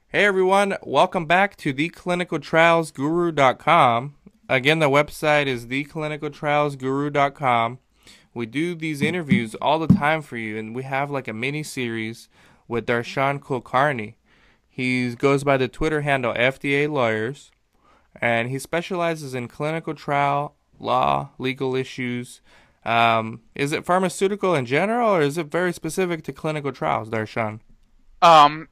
Hey everyone, welcome back to theclinicaltrialsguru.com. Again, the website is theclinicaltrialsguru.com. We do these interviews all the time for you, and we have like a mini series with Darshan Kulkarni. He goes by the Twitter handle FDA Lawyers, and he specializes in clinical trial, law, legal issues. Is it pharmaceutical in general, or is it very specific to clinical trials, Darshan? Um,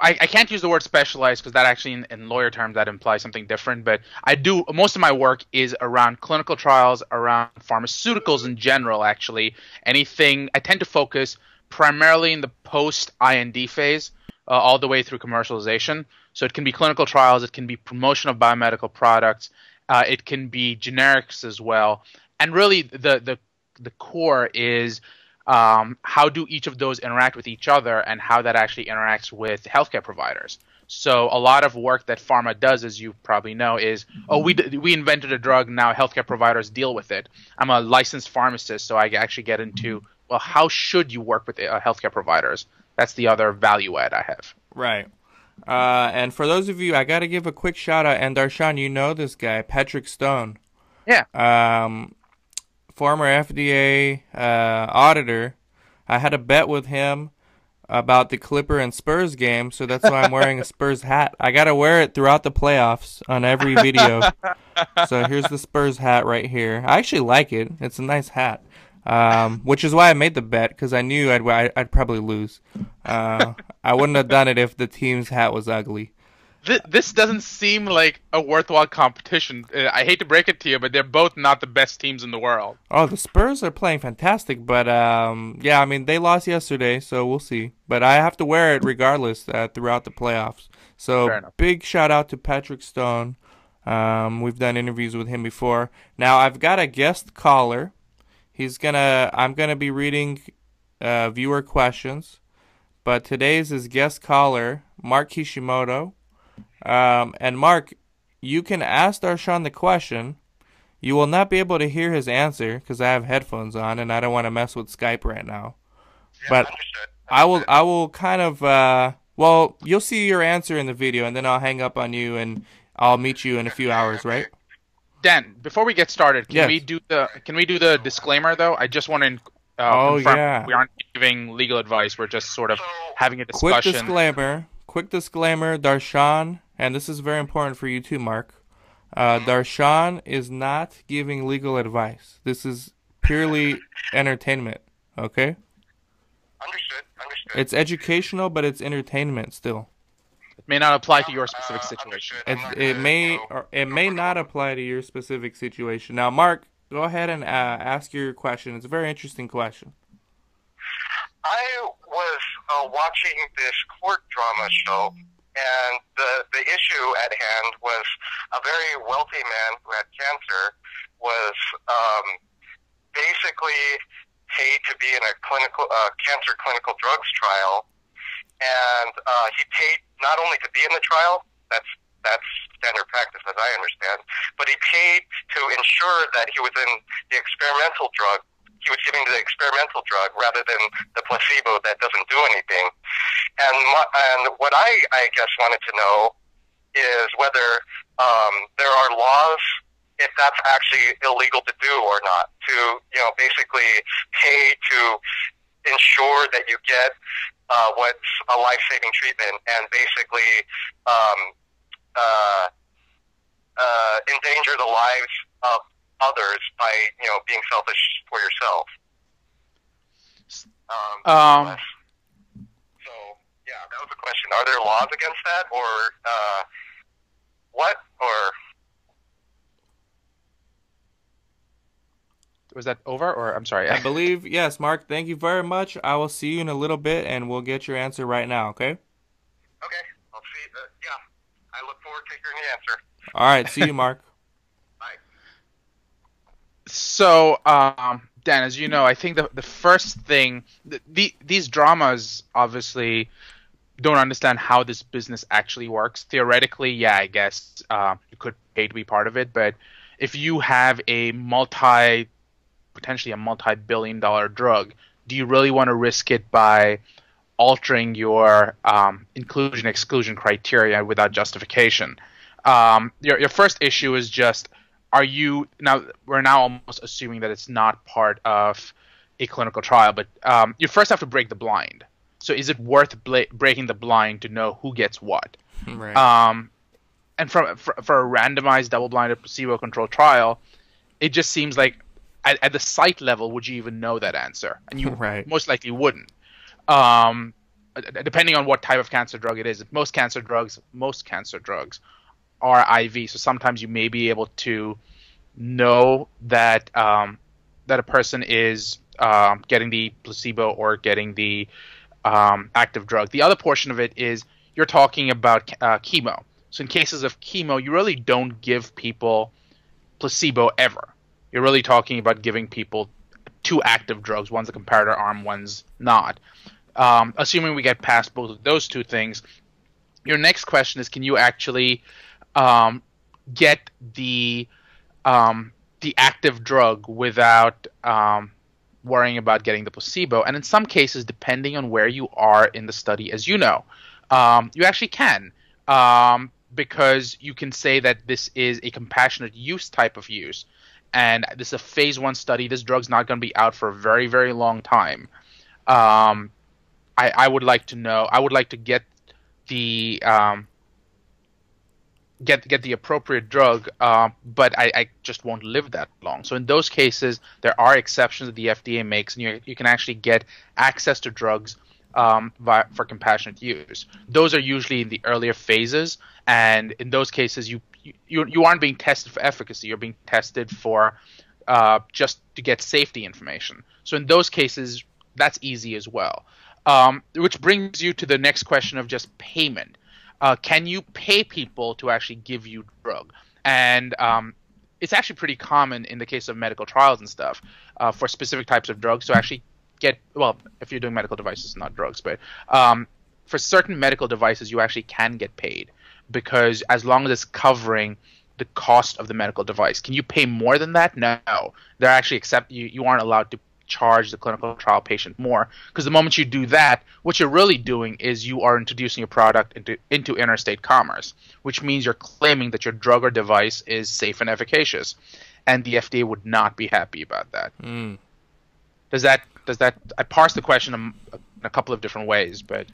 I can't use the word specialized because that actually, in lawyer terms, that implies something different. But I do, most of my work is around clinical trials, around pharmaceuticals in general, actually. Anything, I tend to focus primarily in the post IND phase, all the way through commercialization. So it can be clinical trials, it can be promotion of biomedical products, it can be generics as well. And really, the core is how do each of those interact with each other and how that actually interacts with healthcare providers. So a lot of work that pharma does, as you probably know, is, oh, we invented a drug, now healthcare providers deal with it. I'm a licensed pharmacist, so I actually get into, well, how should you work with healthcare providers? That's the other value add I have. Right. And for those of you, I got to give a quick shout out. And Darshan, you know this guy, Patrick Stone, Yeah. um, former FDA auditor. I had a bet with him about the Clipper and Spurs game, so that's why I'm wearing a Spurs hat. I got to wear it throughout the playoffs on every video. So here's the Spurs hat right here. I actually like it. It's a nice hat. Which is why I made the bet because I knew I'd probably lose. I wouldn't have done it if the team's hat was ugly. This doesn't seem like a worthwhile competition. I hate to break it to you, but they're both not the best teams in the world. Oh, the Spurs are playing fantastic, but yeah, I mean they lost yesterday, so we'll see. But I have to wear it regardless throughout the playoffs. So Fair enough. big shout out to Patrick Stone. We've done interviews with him before. Now I've got a guest caller. I'm gonna be reading viewer questions, but today's is guest caller Mark Kishimoto. And Mark, you can ask Darshan the question. You will not be able to hear his answer because I have headphones on and I don't want to mess with Skype right now. Yeah, But understood. I will Understood. I will kind of well, you'll see your answer in the video and then I'll hang up on you and I'll meet you in a few hours, right? Dan, before we get started, Yes. can we do the disclaimer though? I just want to Oh confirm yeah. we aren't giving legal advice. We're just sort of So, having a Quick discussion. disclaimer. Quick disclaimer, Darshan, and this is very important for you too, Mark. mhm. Darshan is not giving legal advice. This is purely entertainment, okay? Understood. Understood. It's educational, but it's entertainment still. It may not apply to your specific situation. Understood. I'm It not it gonna, may or it may not apply to your specific situation. Now, Mark, go ahead and ask your question. It's a very interesting question. I was watching this court drama show, and the issue at hand was a very wealthy man who had cancer was basically paid to be in a clinical cancer clinical drugs trial, and he paid not only to be in the trial. That's standard practice, as I understand. But he paid to ensure that he was in the experimental drug. He was giving the experimental drug rather than the placebo that doesn't do anything. And what I guess wanted to know is whether there are laws if that's actually illegal to do or not. To basically pay to ensure that you get what's a life-saving treatment and basically um, uh, endanger the lives of others by being selfish for yourself. More or Um, less. So yeah, that was the question. Are there laws against that, or what? Or was that over, or I'm sorry? I believe yes, Mark. Thank you very much. I will see you in a little bit, and we'll get your answer right now. Okay? okay, I'll see. Yeah, I look forward to hearing the answer. All right. See you, Mark. Bye. So, Dan, as you know, I think the first thing, these dramas obviously don't understand how this business actually works. Theoretically, yeah, I guess you could pay to be part of it, but if you have potentially a multi-billion dollar drug, do you really want to risk it by altering your inclusion-exclusion criteria without justification. Your first issue is just, we're now almost assuming that it's not part of a clinical trial, but you first have to break the blind. So is it worth breaking the blind to know who gets what? Right. And for a randomized, double-blinded, placebo-controlled trial, it just seems like at the site level, would you even know that answer? And you Right. most likely wouldn't. Depending on what type of cancer drug it is. Most cancer drugs are IV, so sometimes you may be able to know that that a person is getting the placebo or getting the active drug. The other portion of it is you're talking about chemo. So in cases of chemo, you really don't give people placebo ever. You're really talking about giving people two active drugs. One's a comparator arm, one's not. Assuming we get past both of those two things, your next question is, can you actually get the active drug without worrying about getting the placebo? And in some cases, depending on where you are in the study, as you know, you actually can. Because you can say that this is a compassionate use type of use, and this is a phase 1 study. This drug's not going to be out for a very, very long time. I would like to know. I would like to get the get the appropriate drug, but I just won't live that long. So in those cases, there are exceptions that the FDA makes, and you can actually get access to drugs for compassionate use. Those are usually in the earlier phases, and in those cases, you aren't being tested for efficacy. You're being tested for just to get safety information. So in those cases, that's easy as well. Which brings you to the next question of just payment. Can you pay people to actually give you drug? And it's actually pretty common in the case of medical trials and stuff for specific types of drugs to actually if you're doing medical devices, not drugs, but for certain medical devices, you actually can get paid, because as long as it's covering the cost of the medical device. Can you pay more than that? No. They're actually you aren't allowed to charge the clinical trial patient more, because the moment you do that, what you're really doing is you are introducing your product into interstate commerce, which means you're claiming that your drug or device is safe and efficacious, and the FDA would not be happy about that. Does that I parsed the question in a couple of different ways, but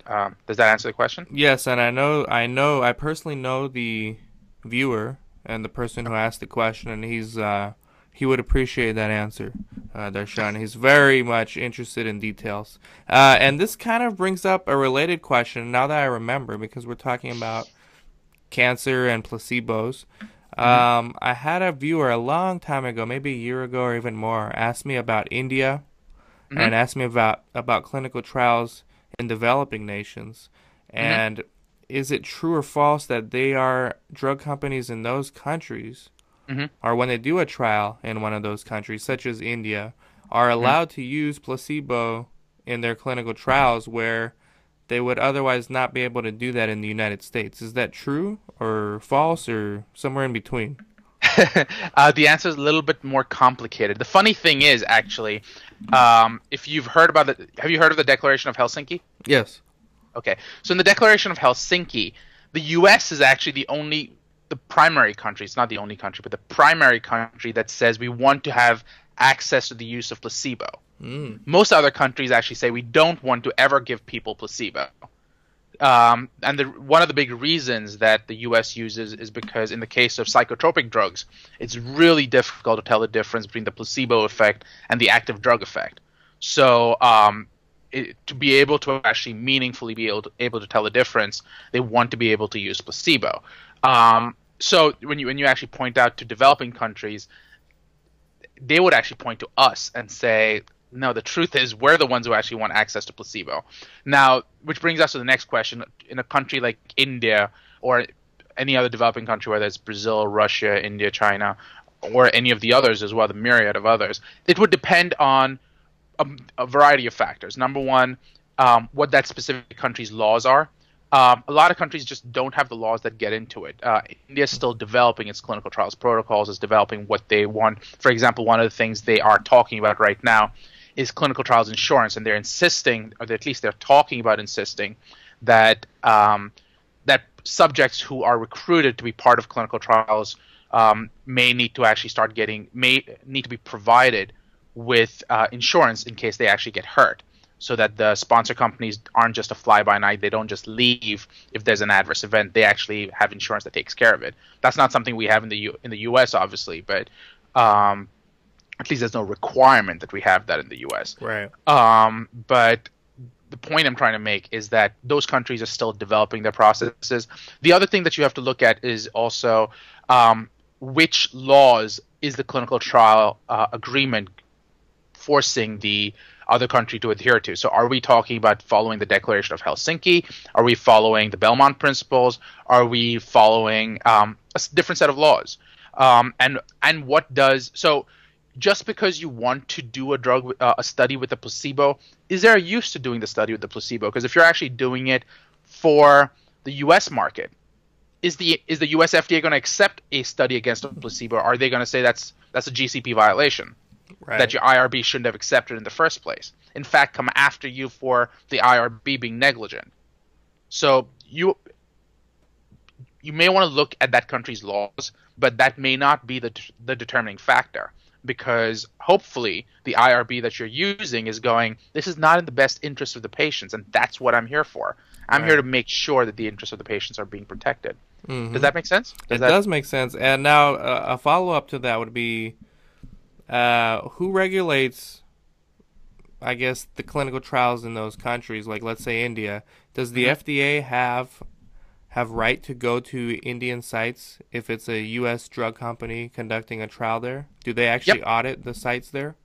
does that answer the question? Yes, and I personally know the viewer and the person who asked the question, and he would appreciate that answer, Darshan. He's very much interested in details. And this kind of brings up a related question now that I remember, because we're talking about cancer and placebos. I had a viewer a long time ago, maybe a year ago or even more, ask me about India and asked me about clinical trials in developing nations. And is it true or false that they are drug companies in those countries, or when they do a trial in one of those countries, such as India, are allowed to use placebo in their clinical trials where they would otherwise not be able to do that in the United States? Is that true or false or somewhere in between? The answer is a little bit more complicated. The funny thing is, actually, if you've heard about have you heard of the Declaration of Helsinki? Yes. Okay. So in the Declaration of Helsinki, the U.S. is actually the primary country. It's not the only country, but the primary country that says we want to have access to the use of placebo. Most other countries actually say we don't want to ever give people placebo. And one of the big reasons that the U.S. uses is because in the case of psychotropic drugs, it's really difficult to tell the difference between the placebo effect and the active drug effect. So to be able to actually meaningfully be able to tell the difference, they want to be able to use placebo. So when you actually point out to developing countries, they would actually point to us and say, no, the truth is we're the ones who actually want access to placebo. Now, which brings us to the next question. In a country like India or any other developing country, whether it's Brazil, Russia, India, China, or any of the others as well, the myriad of others, it would depend on a variety of factors. Number one, what that specific country's laws are. A lot of countries just don't have the laws that get into it. India is still developing its clinical trials protocols, is developing what they want. For example, one of the things they are talking about right now is clinical trials insurance, and they're insisting, or at least they're talking about insisting, that that subjects who are recruited to be part of clinical trials may need to be provided with insurance in case they actually get hurt, so that the sponsor companies aren't just a fly-by-night. They don't just leave if there's an adverse event. They actually have insurance that takes care of it. That's not something we have in the U.S., obviously, but at least there's no requirement that we have that in the U.S. Right. But the point I'm trying to make is that those countries are still developing their processes. The other thing that you have to look at is also which laws is the clinical trial agreement forcing the other country to adhere to. So are we talking about following the Declaration of Helsinki? Are we following the Belmont Principles? Are we following a different set of laws? And what does so? Just because you want to do a study with a placebo, is there a use to doing the study with the placebo? Because if you're actually doing it for the U.S. market, is the U.S. FDA going to accept a study against a placebo? Are they going to say that's a GCP violation, Right. that your IRB shouldn't have accepted in the first place? In fact, come after you for the IRB being negligent. So you may want to look at that country's laws, but that may not be the determining factor. Because hopefully the IRB that you're using is going, this is not in the best interest of the patients, and that's what I'm here for. I'm here to make sure that the interests of the patients are being protected. Mm-hmm. Does that make sense? It does make sense. And now a follow-up to that would be, who regulates, I guess, the clinical trials in those countries? Like, let's say India. Does the FDA have right to go to Indian sites if it's a U.S. drug company conducting a trial there? Do they actually audit the sites there?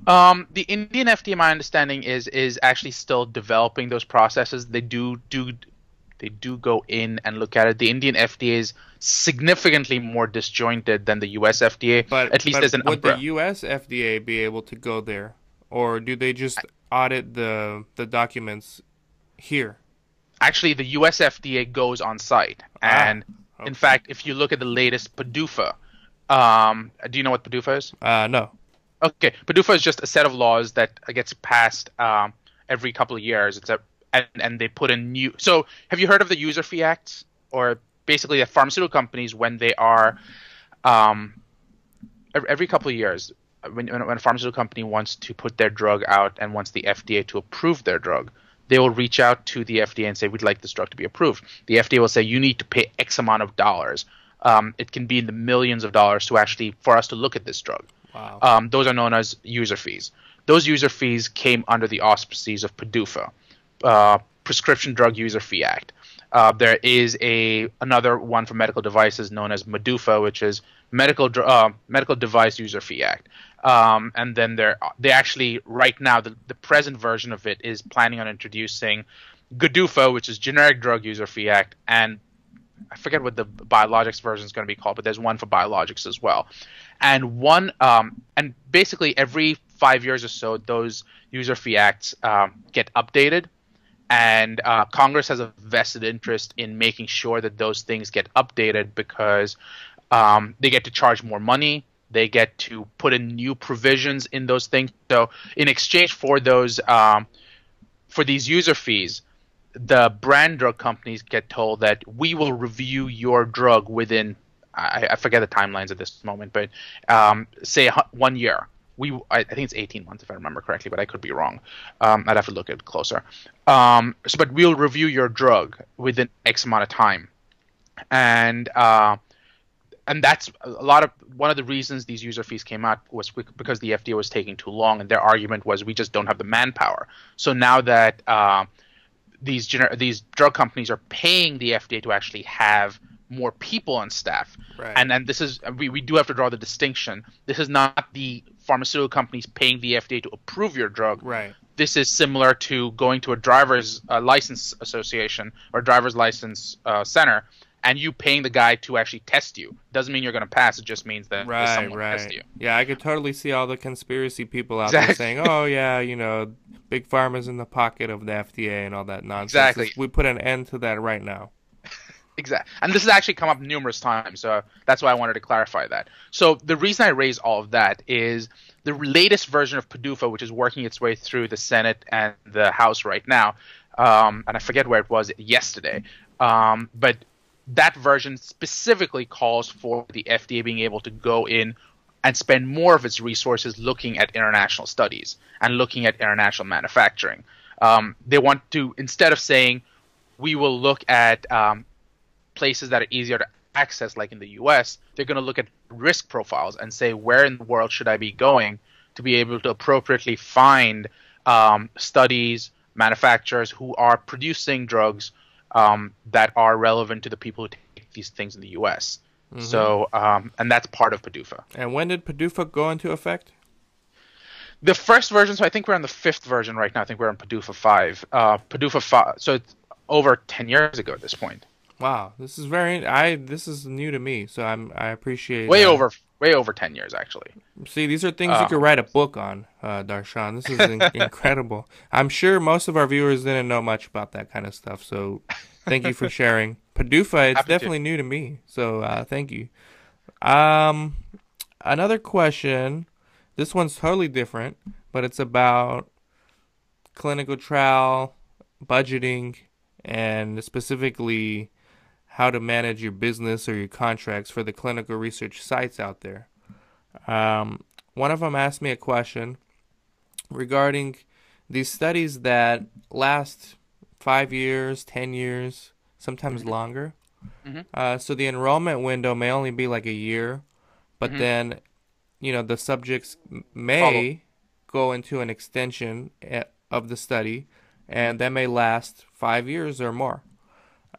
The Indian FDA, my understanding, is actually still developing those processes. They do go in and look at it. The Indian FDA is significantly more disjointed than the U.S. FDA. But at least there's an would the U.S. FDA be able to go there, or do they just audit the documents here? Actually, the U.S. FDA goes on site, and in fact, if you look at the latest PDUFA, do you know what PDUFA is? No. Okay, PDUFA is just a set of laws that gets passed every couple of years. And they put in new. So, have you heard of the User Fee Act? Or basically, the pharmaceutical companies, when they are every couple of years, when a pharmaceutical company wants to put their drug out and wants the FDA to approve their drug, they will reach out to the FDA and say, we'd like this drug to be approved. The FDA will say, you need to pay X amount of dollars. It can be in the millions of dollars for us to look at this drug. Wow. Those are known as user fees. Those user fees came under the auspices of PDUFA, Prescription Drug User Fee Act. There is another one for medical devices known as MDUFA, which is Medical Device User Fee Act. And then they actually right now the present version of it is planning on introducing GDUFA, which is Generic Drug User Fee Act, and I forget what the biologics version is going to be called, but there's one for biologics as well. And and basically every 5 years or so, those user fee acts get updated. And Congress has a vested interest in making sure that those things get updated because they get to charge more money. They get to put in new provisions in those things. So in exchange for those, for these user fees, the brand drug companies get told that we will review your drug within, I forget the timelines at this moment, but say 1 year. I think it's 18 months if I remember correctly, but I could be wrong. I'd have to look at it closer. But we'll review your drug within X amount of time, and that's one of the reasons these user fees came out was because the FDA was taking too long, and their argument was we just don't have the manpower. So now that these drug companies are paying the FDA to actually have more people on staff. Right. And this is we do have to draw the distinction. This is not the pharmaceutical companies paying the FDA to approve your drug. Right. This is similar to going to a driver's license association or driver's license center and you paying the guy to actually test you. Doesn't mean you're going to pass. It just means that someone tests you. Yeah, I could totally see all the conspiracy people out there saying, oh, yeah, big pharma's in the pocket of the FDA and all that nonsense. Exactly. We put an end to that right now. Exactly. And this has actually come up numerous times, so that's why I wanted to clarify that. So the reason I raise all of that is the latest version of PDUFA, which is working its way through the Senate and the House right now, and I forget where it was yesterday, but that version specifically calls for the FDA being able to go in and spend more of its resources looking at international studies and looking at international manufacturing. They want to, instead of saying, we will look at places that are easier to access, like in the US, they're going to look at risk profiles and say, where in the world should I be going to be able to appropriately find studies, manufacturers who are producing drugs that are relevant to the people who take these things in the US. Mm-hmm. So, and that's part of PDUFA. And when did PDUFA go into effect? The first version, so I think we're on the 5th version right now. I think we're on PDUFA 5. PDUFA 5, so it's over 10 years ago at this point. Wow, this is this is new to me, so I appreciate way over 10 years actually. See, these are things you could write a book on, Darshan. This is incredible. I'm sure most of our viewers didn't know much about that kind of stuff, so thank you for sharing. PDUFA, it's definitely new to me, so thank you. Another question. This one's totally different, but it's about clinical trial budgeting and specifically how to manage your business or your contracts for the clinical research sites out there. One of them asked me a question regarding these studies that last 5 years, 10 years, sometimes longer. Mm-hmm. So the enrollment window may only be like a year, but then, the subjects may go into an extension of the study, and that may last 5 years or more.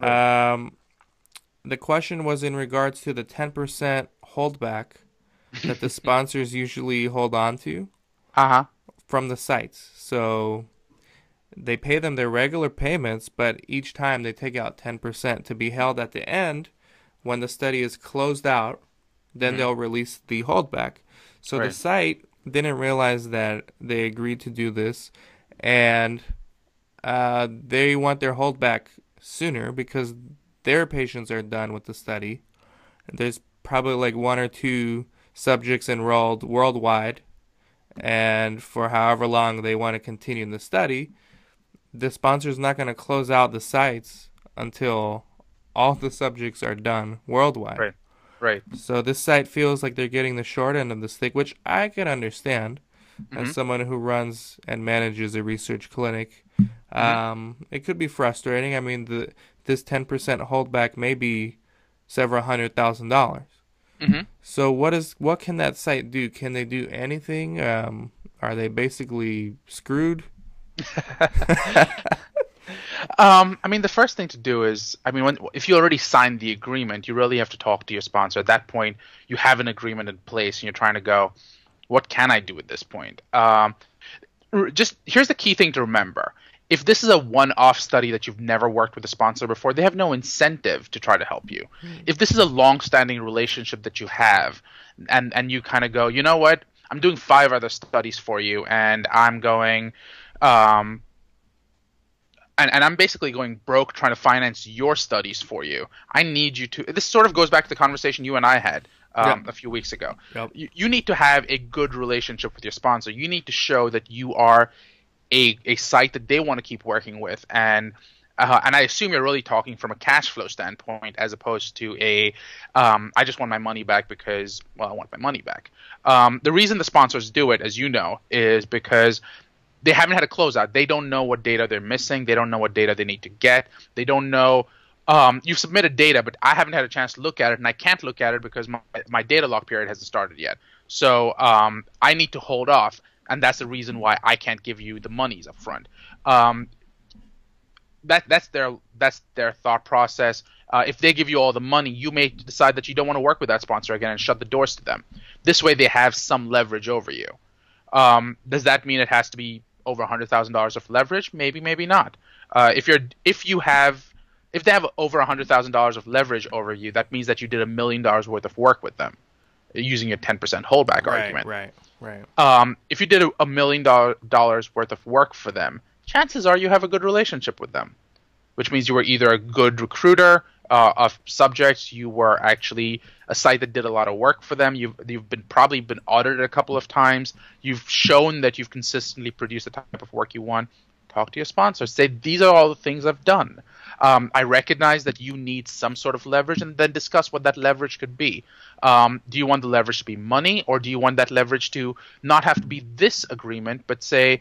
Right. The question was in regards to the 10% holdback that the sponsors usually hold on to from the sites. So they pay them their regular payments, but each time they take out 10% to be held at the end when the study is closed out. Then they'll release the holdback. So the site didn't realize that they agreed to do this, and they want their holdback sooner because their patients are done with the study. There's probably like 1 or 2 subjects enrolled worldwide, and for however long they want to continue the study, the sponsor's not going to close out the sites until all the subjects are done worldwide. Right. So this site feels like they're getting the short end of the stick, which I can understand as someone who runs and manages a research clinic. It could be frustrating. I mean, this 10% holdback may be several $100,000. So what can that site do? Can they do anything? Are they basically screwed? I mean, the first thing to do is, if you already signed the agreement, you really have to talk to your sponsor. At that point, you have an agreement in place, and you're trying to go, what can I do at this point? Just here's the key thing to remember. If this is a one-off study that you've never worked with a sponsor before, they have no incentive to try to help you. If this is a long-standing relationship that you have, and you kind of go, you know what, I'm doing 5 other studies for you, and I'm going, and I'm basically going broke trying to finance your studies for you. I need you to. This sort of goes back to the conversation you and I had a few weeks ago. Yep. You need to have a good relationship with your sponsor. You need to show that you are a site that they want to keep working with, and I assume you're really talking from a cash flow standpoint as opposed to I just want my money back because, well, I want my money back. The reason the sponsors do it, as you know, is because they haven't had a closeout. They don't know what data they're missing. They don't know what data they need to get. They don't know. You've submitted data, but I haven't had a chance to look at it, and I can't look at it because my data lock period hasn't started yet. So I need to hold off, and that's the reason why I can't give you the monies up front. That's their thought process. If they give you all the money, you may decide that you don't want to work with that sponsor again and shut the doors to them. This way, they have some leverage over you. Does that mean it has to be over $100,000 of leverage? Maybe, maybe not. If they have over $100,000 of leverage over you, that means that you did $1 million worth of work with them, using a 10% holdback argument. Right. If you did $1 million worth of work for them, chances are you have a good relationship with them, which means you were either a good recruiter, of subjects. You were actually a site that did a lot of work for them. You've probably been audited a couple of times. You've shown that you've consistently produced the type of work you want. Talk to your sponsor. Say, these are all the things I've done. I recognize that you need some sort of leverage, and then discuss what that leverage could be. Do you want the leverage to be money, or do you want that leverage to not have to be this agreement, but say,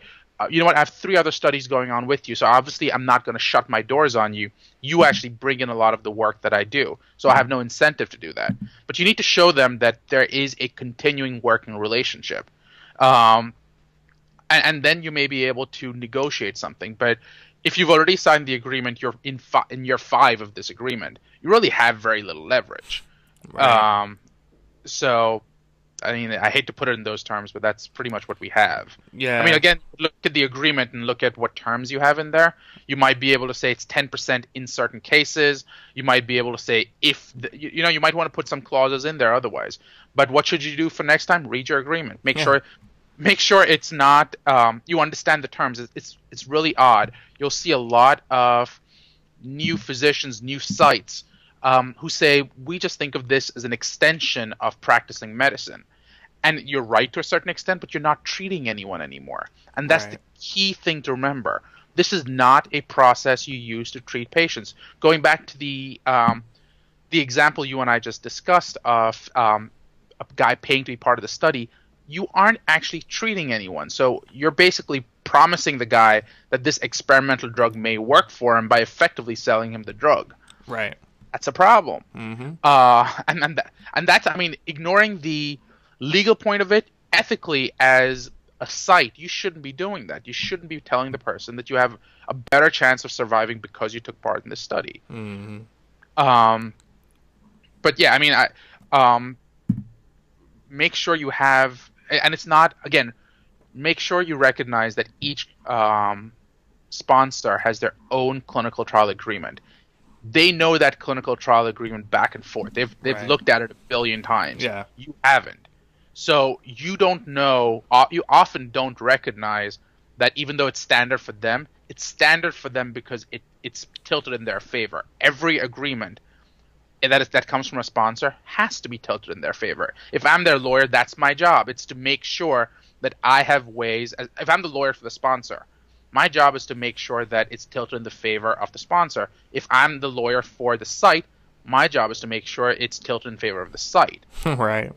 you know what, I have 3 other studies going on with you, so obviously I'm not going to shut my doors on you. You actually bring in a lot of the work that I do, so I have no incentive to do that. But you need to show them that there is a continuing working relationship. And then you may be able to negotiate something. But if you've already signed the agreement, you're in year 5 of this agreement, you really have very little leverage. Right. So, I mean, I hate to put it in those terms, but that's pretty much what we have. Yeah. I mean, again, look at the agreement and look at what terms you have in there. You might be able to say it's 10% in certain cases. You might be able to say you might want to put some clauses in there otherwise. But what should you do for next time? Read your agreement. Make sure it's not you understand the terms. It's really odd. You'll see a lot of new physicians, new sites who say, we just think of this as an extension of practicing medicine. And you're right to a certain extent, but you're not treating anyone anymore. And that's Right. the key thing to remember. This is not a process you use to treat patients. Going back to the example you and I just discussed of a guy paying to be part of the study, you aren't actually treating anyone. So you're basically promising the guy that this experimental drug may work for him by effectively selling him the drug. Right. That's a problem. Mm-hmm. And that's, I mean, ignoring the legal point of it, ethically as a site, you shouldn't be doing that. You shouldn't be telling the person that you have a better chance of surviving because you took part in this study. Mm-hmm. But yeah, I mean, make sure you have, and it's not, again, make sure you recognize that each sponsor has their own clinical trial agreement. They know that clinical trial agreement back and forth. They've Right. looked at it a billion times. Yeah. You haven't. So you don't know, you often don't recognize that even though it's standard for them, it's standard for them because it's tilted in their favor. Every agreement that comes from a sponsor has to be tilted in their favor. If I'm their lawyer, that's my job. It's to make sure that I have ways, if I'm the lawyer for the sponsor, my job is to make sure that it's tilted in the favor of the sponsor. If I'm the lawyer for the site, my job is to make sure it's tilted in favor of the site. Right.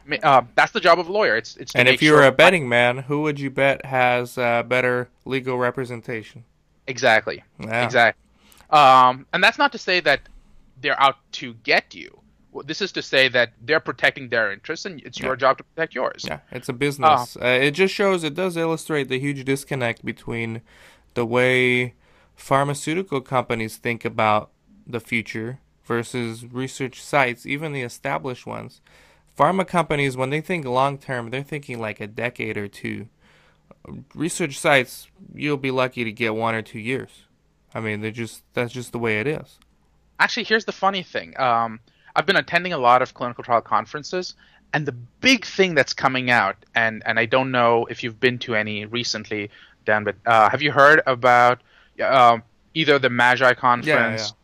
That's the job of a lawyer. It's to And make if you were sure a betting man, who would you bet has better legal representation? Exactly. Yeah. Exactly. And that's not to say that they're out to get you. This is to say that they're protecting their interests, and it's your job to protect yours. Yeah, it's a business. It does illustrate the huge disconnect between the way pharmaceutical companies think about the future versus research sites, even the established ones. Pharma companies, when they think long term, they're thinking like a decade or 2. Research sites, you'll be lucky to get 1 or 2 years. I mean, that's just the way it is. Actually, here's the funny thing. I've been attending a lot of clinical trial conferences, and the big thing that's coming out, and I don't know if you've been to any recently, Dan, but have you heard about either the Magi conference?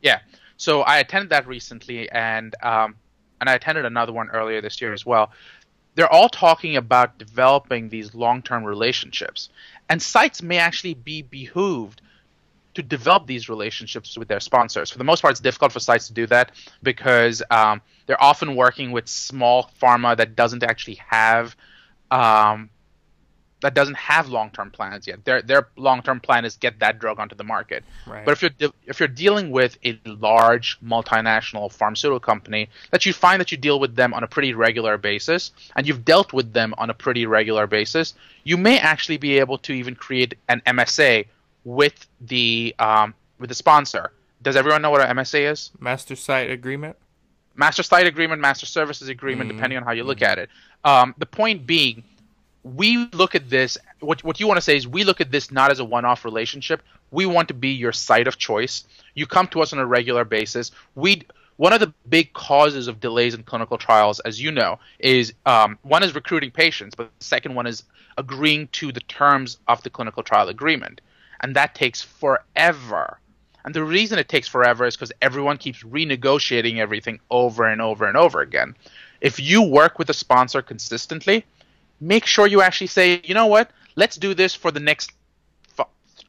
Yeah. So I attended that recently, and I attended another one earlier this year as well. They're all talking about developing these long-term relationships, and sites may actually be behooved to develop these relationships with their sponsors. For the most part, it's difficult for sites to do that because they're often working with small pharma that doesn't actually have long-term plans yet. Their long-term plan is get that drug onto the market. Right. But if you're dealing with a large multinational pharmaceutical company, that you find that you deal with them on a pretty regular basis, and you've dealt with them on a pretty regular basis, you may actually be able to even create an MSA with the sponsor. Does everyone know what an MSA is? Master site agreement? Master site agreement, master services agreement, depending on how you look at it. The point being, we look at this, what you want to say is we look at this not as a one-off relationship. We want to be your site of choice. You come to us on a regular basis. One of the big causes of delays in clinical trials, as you know, is one is recruiting patients, but the second one is agreeing to the terms of the clinical trial agreement. And that takes forever. And the reason it takes forever is because everyone keeps renegotiating everything over and over and over again. If you work with a sponsor consistently, make sure you actually say, you know what, let's do this for the next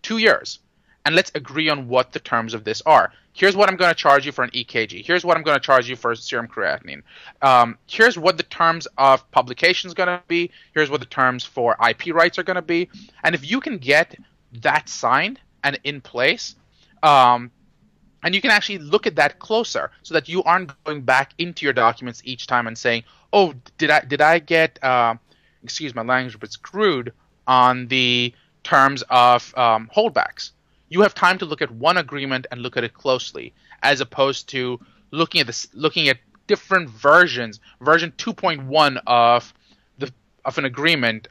2 years, and let's agree on what the terms of this are. Here's what I'm going to charge you for an EKG. Here's what I'm going to charge you for serum creatinine. Here's what the terms of publication is going to be. Here's what the terms for IP rights are going to be. And if you can get that signed and in place, and you can actually look at that closer so that you aren't going back into your documents each time and saying, oh, did I get, excuse my language, but screwed on the terms of holdbacks. You have time to look at one agreement and look at it closely, as opposed to looking at different versions, version 2.1 of an agreement,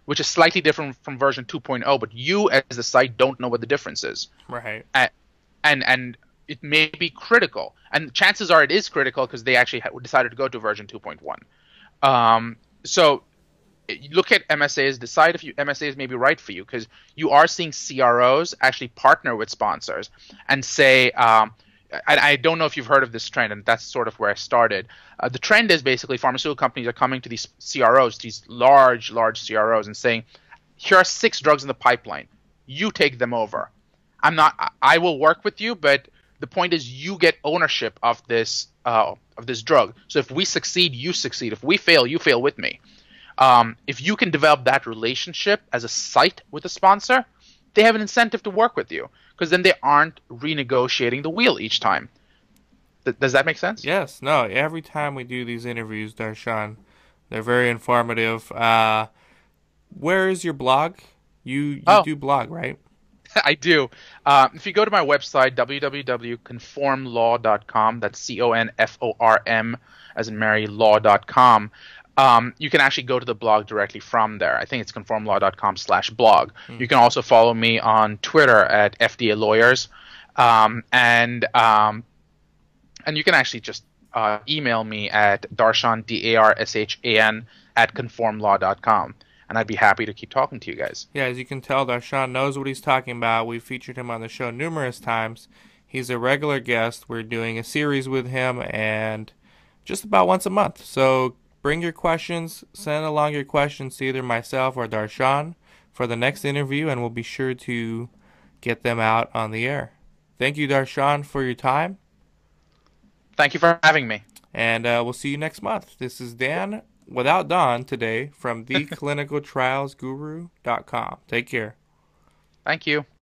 which is slightly different from version 2.0, but you as the site don't know what the difference is. Right. And it may be critical, and chances are it is critical because they actually decided to go to version 2.1. So look at MSAs, decide if MSAs may be right for you, because you are seeing CROs actually partner with sponsors and say, I don't know if you've heard of this trend, and that's sort of where I started. The trend is basically pharmaceutical companies are coming to these CROs, these large CROs, and saying, here are 6 drugs in the pipeline. You take them over. I will work with you, but the point is you get ownership of this drug. So if we succeed, you succeed. If we fail, you fail with me. If you can develop that relationship as a site with a sponsor, they have an incentive to work with you, because then they aren't renegotiating the wheel each time. Does that make sense? Yes. No, every time we do these interviews, Darshan, they're very informative. Where is your blog? You do blog, right? I do. If you go to my website, www.conformlaw.com, that's CONFORM as in Mary, law.com, you can actually go to the blog directly from there. I think it's conformlaw.com/blog. You can also follow me on Twitter at FDA Lawyers. And you can actually just email me at Darshan, DARSHAN, at conformlaw.com. And I'd be happy to keep talking to you guys. Yeah, as you can tell, Darshan knows what he's talking about. We've featured him on the show numerous times. He's a regular guest. We're doing a series with him, and just about once a month. So bring your questions, send along your questions to either myself or Darshan for the next interview, and we'll be sure to get them out on the air. Thank you, Darshan, for your time. Thank you for having me. And we'll see you next month. This is Dan, without Don, today from theclinicaltrialsguru.com. Take care. Thank you.